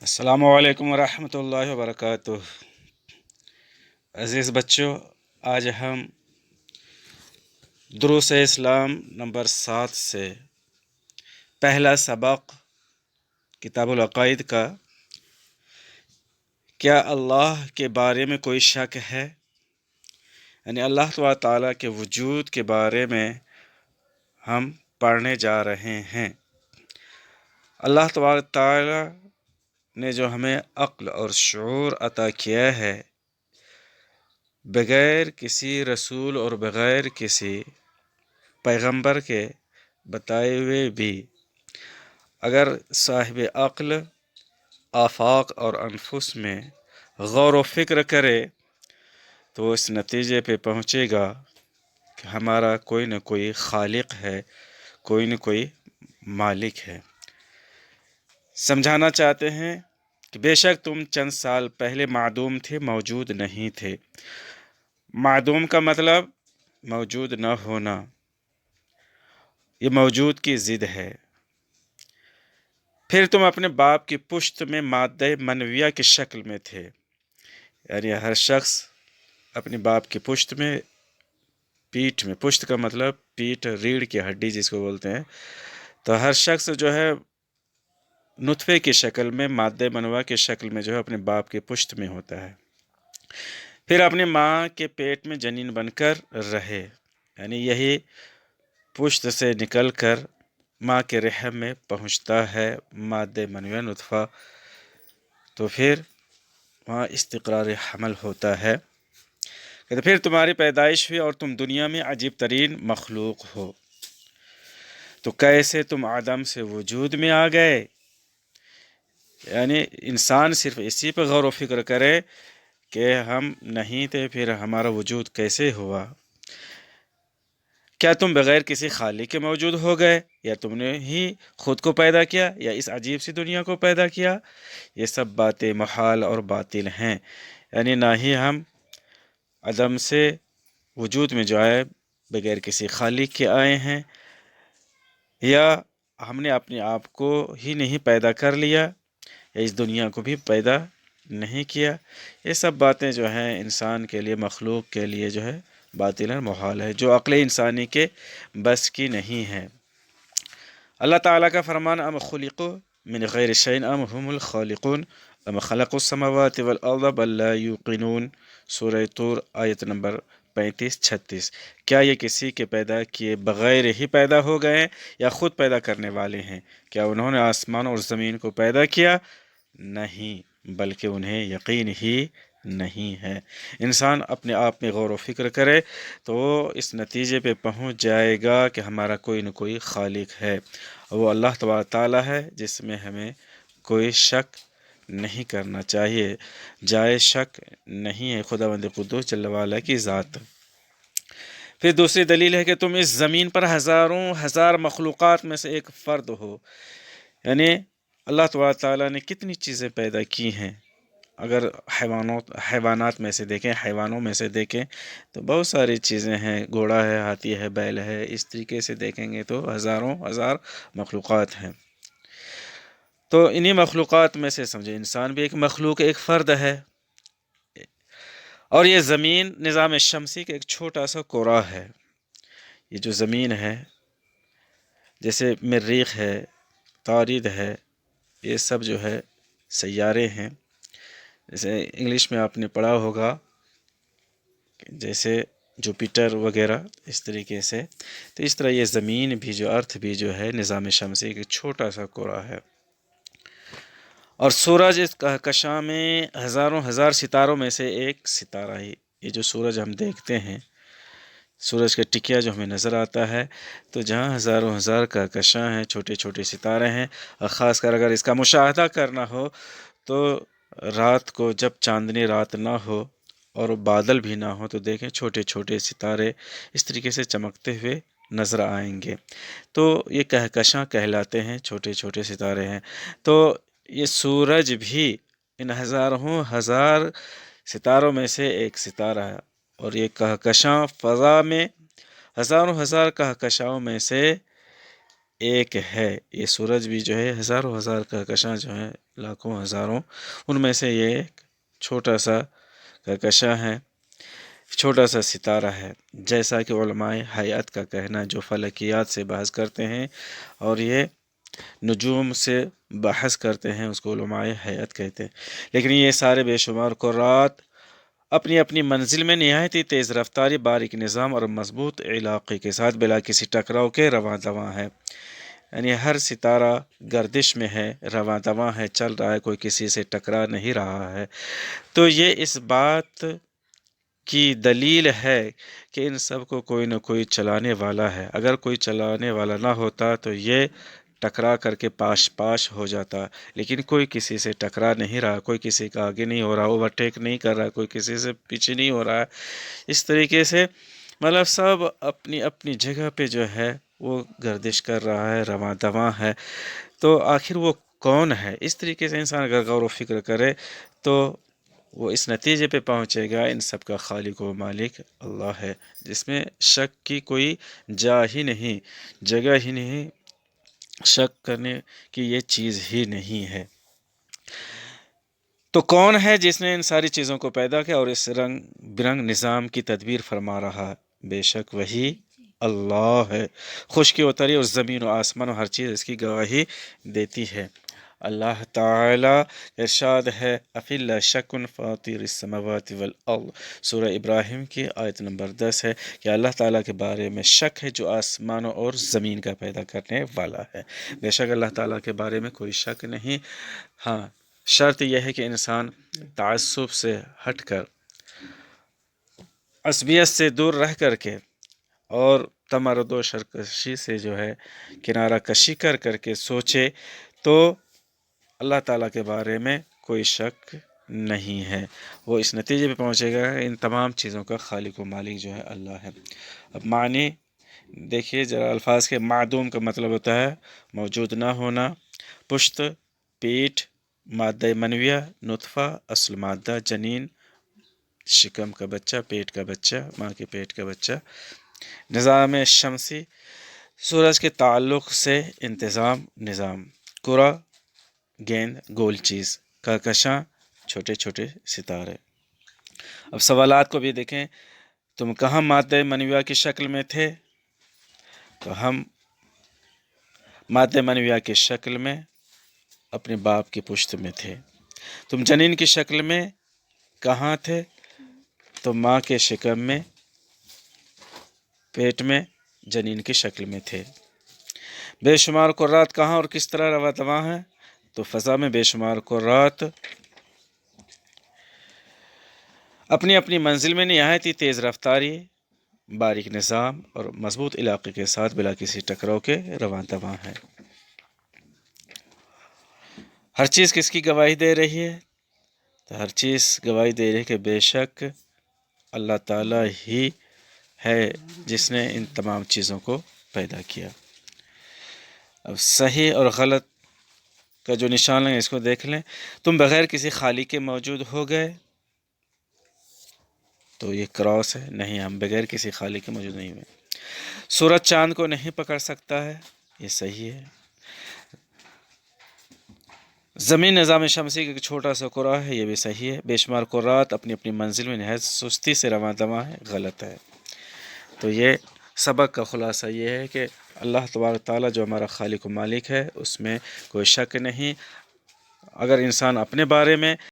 السلام علیکم ورحمۃ اللہ وبرکاتہ۔ عزیز بچوں، آج ہم دروس اسلام نمبر 7 سے پہلا سبق کتاب العقائد کا کیا اللہ کے بارے میں کوئی شک ہے، یعنی اللہ تعالیٰ کے وجود کے بارے میں ہم پڑھنے جا رہے ہیں۔ اللہ تعالیٰ نے جو ہمیں عقل اور شعور عطا کیا ہے، بغیر کسی رسول اور بغیر کسی پیغمبر کے بتائے ہوئے بھی اگر صاحب عقل آفاق اور انفس میں غور و فکر کرے تو وہ اس نتیجے پہ پہنچے گا کہ ہمارا کوئی نہ کوئی خالق ہے، کوئی نہ کوئی مالک ہے۔ سمجھانا چاہتے ہیں کہ بے شک تم چند سال پہلے معدوم تھے، موجود نہیں تھے۔ معدوم کا مطلب موجود نہ ہونا، یہ موجود کی ضد ہے۔ پھر تم اپنے باپ کی پشت میں مادہ منویہ کی شکل میں تھے، یعنی ہر شخص اپنے باپ کی پشت میں، پیٹھ میں، پشت کا مطلب پیٹھ، ریڑھ کی ہڈی جس کو بولتے ہیں، تو ہر شخص جو ہے نطفے کی شکل میں، مادہ منویہ کی شکل میں جو ہے اپنے باپ کی پشت میں ہوتا ہے۔ پھر اپنی ماں کے پیٹ میں جنین بن کر رہے، یعنی یہی پشت سے نکل کر ماں کے رحم میں پہنچتا ہے مادہ منویہ نطفہ، تو پھر وہاں استقرار حمل ہوتا ہے۔ کہ پھر تمہاری پیدائش ہوئی اور تم دنیا میں عجیب ترین مخلوق ہو، تو کیسے تم عدم سے وجود میں آ گئے؟ یعنی انسان صرف اسی پہ غور و فکر کرے کہ ہم نہیں تھے، پھر ہمارا وجود کیسے ہوا؟ کیا تم بغیر کسی خالق کے موجود ہو گئے، یا تم نے ہی خود کو پیدا کیا، یا اس عجیب سی دنیا کو پیدا کیا؟ یہ سب باتیں محال اور باطل ہیں، یعنی نہ ہی ہم عدم سے وجود میں جو آئے بغیر کسی خالق کے آئے ہیں، یا ہم نے اپنے آپ کو ہی نہیں پیدا کر لیا، یا اس دنیا کو بھی پیدا نہیں کیا۔ یہ سب باتیں جو ہیں انسان کے لیے، مخلوق کے لیے جو ہے باطل اور محال ہے، جو عقل انسانی کے بس کی نہیں ہے۔ اللہ تعالیٰ کا فرمان ام خلقوا من غیر شیء ام هم الخالقون ام خلقوا السماوات والارض بل لا یوقنون، سورہ طور آیت نمبر 35-36۔ کیا یہ کسی کے پیدا کیے بغیر ہی پیدا ہو گئے، یا خود پیدا کرنے والے ہیں؟ کیا انہوں نے آسمان اور زمین کو پیدا کیا؟ نہیں، بلکہ انہیں یقین ہی نہیں ہے۔ انسان اپنے آپ میں غور و فکر کرے تو وہ اس نتیجے پہ پہنچ جائے گا کہ ہمارا کوئی نہ کوئی خالق ہے، وہ اللہ تبارک تعالیٰ ہے، جس میں ہمیں کوئی شک نہیں کرنا چاہیے، جائز شک نہیں ہے خداوند قدوس جل وعلا کی ذات۔ پھر دوسری دلیل ہے کہ تم اس زمین پر ہزاروں ہزار مخلوقات میں سے ایک فرد ہو، یعنی اللہ تعالیٰ نے کتنی چیزیں پیدا کی ہیں۔ اگر حیوانات میں سے دیکھیں، حیوانوں میں سے دیکھیں تو بہت ساری چیزیں ہیں، گھوڑا ہے، ہاتھی ہے، بیل ہے، اس طریقے سے دیکھیں گے تو ہزاروں ہزار مخلوقات ہیں۔ تو انہی مخلوقات میں سے سمجھے انسان بھی ایک مخلوق، ایک فرد ہے، اور یہ زمین نظام شمسی کا ایک چھوٹا سا کرہ ہے۔ یہ جو زمین ہے، جیسے مریخ ہے، طارد ہے، یہ سب جو ہے سیارے ہیں۔ جیسے انگلش میں آپ نے پڑھا ہوگا جیسے جوپیٹر وغیرہ، اس طریقے سے، تو اس طرح یہ زمین بھی، جو ارتھ بھی جو ہے نظام شمسی کا چھوٹا سا کرہ ہے، اور سورج اس کہکشاں میں ہزاروں ہزار ستاروں میں سے ایک ستارہ ہے۔ یہ جو سورج ہم دیکھتے ہیں، سورج کا ٹکیا جو ہمیں نظر آتا ہے، تو جہاں ہزاروں ہزار کہکشاں ہیں، چھوٹے چھوٹے ستارے ہیں، اور خاص کر اگر اس کا مشاہدہ کرنا ہو تو رات کو جب چاندنی رات نہ ہو اور بادل بھی نہ ہو تو دیکھیں چھوٹے چھوٹے ستارے اس طریقے سے چمکتے ہوئے نظر آئیں گے، تو یہ کہکشاں کہلاتے ہیں، چھوٹے چھوٹے ستارے ہیں۔ تو یہ سورج بھی ان ہزاروں ہزار ستاروں میں سے ایک ستارہ ہے، اور یہ کہکشاں فضا میں ہزاروں ہزار کہکشاؤں میں سے ایک ہے۔ یہ سورج بھی جو ہے ہزاروں ہزار کہکشاں جو ہیں، لاکھوں ہزاروں، ان میں سے یہ ایک چھوٹا سا کہکشاں ہے، چھوٹا سا ستارہ ہے، جیسا کہ علماء حیات کا کہنا جو فلکیات سے بحث کرتے ہیں اور یہ نجوم سے بحث کرتے ہیں، اس کو علماء حیات کہتے ہیں۔ لیکن یہ سارے بے شمار قرات اپنی اپنی منزل میں نہایت ہی تیز رفتاری، باریک نظام اور مضبوط علاقے کے ساتھ بلا کسی ٹکراؤ کے رواں دواں ہے۔ یعنی ہر ستارہ گردش میں ہے، رواں دواں ہے، چل رہا ہے، کوئی کسی سے ٹکرا نہیں رہا ہے۔ تو یہ اس بات کی دلیل ہے کہ ان سب کو کوئی نہ کوئی چلانے والا ہے۔ اگر کوئی چلانے والا نہ ہوتا تو یہ ٹکرا کر کے پاش ہو جاتا، لیکن کوئی کسی سے ٹکرا نہیں رہا، کوئی کسی کا آگے نہیں ہو رہا، اوورٹیک نہیں کر رہا، کوئی کسی سے پیچھے نہیں ہو رہا ہے۔ اس طریقے سے مطلب سب اپنی اپنی جگہ پہ جو ہے وہ گردش کر رہا ہے، رواں دواں ہے۔ تو آخر وہ کون ہے؟ اس طریقے سے انسان اگر غور و فکر کرے تو وہ اس نتیجے پہ پہنچے گا ان سب کا خالق و مالک اللہ ہے، جس میں شک کی کوئی جا ہی نہیں، جگہ ہی نہیں، شک کرنے کی یہ چیز ہی نہیں ہے۔ تو کون ہے جس نے ان ساری چیزوں کو پیدا کیا اور اس رنگ برنگ نظام کی تدبیر فرما رہا ہے؟ بے شک وہی اللہ ہے۔ خشکی و تری اور زمین و آسمان و ہر چیز اس کی گواہی دیتی ہے۔ اللہ تعالی ارشاد ہے افی اللہ شکن فاطر السماوات والارض، سورہ ابراہیم کی آیت نمبر 10 ہے کہ اللہ تعالیٰ کے بارے میں شک ہے جو آسمانوں اور زمین کا پیدا کرنے والا ہے۔ بے شک اللہ تعالیٰ کے بارے میں کوئی شک نہیں۔ ہاں، شرط یہ ہے کہ انسان تعصب سے ہٹ کر، عصبیت سے دور رہ کر کے اور تمرد و سرکشی سے جو ہے کنارہ کشی کر کر کے سوچے تو اللہ تعالیٰ کے بارے میں کوئی شک نہیں ہے۔ وہ اس نتیجے پہ پہنچے گا ان تمام چیزوں کا خالق و مالک جو ہے اللہ ہے۔ اب معنی دیکھیے ذرا الفاظ کے۔ معدوم کا مطلب ہوتا ہے موجود نہ ہونا، پشت، پیٹھ، مادہ منویہ، نطفہ، اصل مادہ، جنین، شکم کا بچہ، پیٹ کا بچہ، ماں کے پیٹ کا بچہ۔ نظام شمسی، سورج کے تعلق سے انتظام، نظام۔ کرہ، گیند، گول چیز۔ کہکشاں، چھوٹے چھوٹے ستارے۔ اب سوالات کو بھی دیکھیں۔ تم کہاں مادہ منویہ کی شکل میں تھے؟ تو ہم مادہ منویہ کی شکل میں اپنے باپ کی پشت میں تھے۔ تم جنین کی شکل میں کہاں تھے؟ تو ماں کے شکم میں، پیٹ میں جنین کی شکل میں تھے۔ بے شمار قرات کہاں اور کس طرح رواں دواں ہیں؟ تو فضا میں بے شمار قرات اپنی اپنی منزل میں نہایت ہی تیز رفتاری، باریک نظام اور مضبوط علاقے کے ساتھ بلا کسی ٹکراؤ کے رواں دواں ہیں۔ ہر چیز کس کی گواہی دے رہی ہے؟ تو ہر چیز گواہی دے رہی ہے کہ بے شک اللہ تعالیٰ ہی ہے جس نے ان تمام چیزوں کو پیدا کیا۔ اب صحیح اور غلط کا جو نشان ہے اس کو دیکھ لیں۔ تم بغیر کسی خالق کے موجود ہو گئے، تو یہ کراس ہے، نہیں، ہم بغیر کسی خالق کے موجود نہیں ہوئے۔ سورج چاند کو نہیں پکڑ سکتا ہے، یہ صحیح ہے۔ زمین نظام شمسی کا ایک چھوٹا سا کرہ ہے، یہ بھی صحیح ہے۔ بے شمار قرات اپنی اپنی منزل میں نہایت سستی سے رواں دواں ہے، غلط ہے۔ تو یہ سبق کا خلاصہ یہ ہے کہ اللہ تبارک تعالیٰ جو ہمارا خالق و مالک ہے اس میں کوئی شک نہیں۔ اگر انسان اپنے بارے میں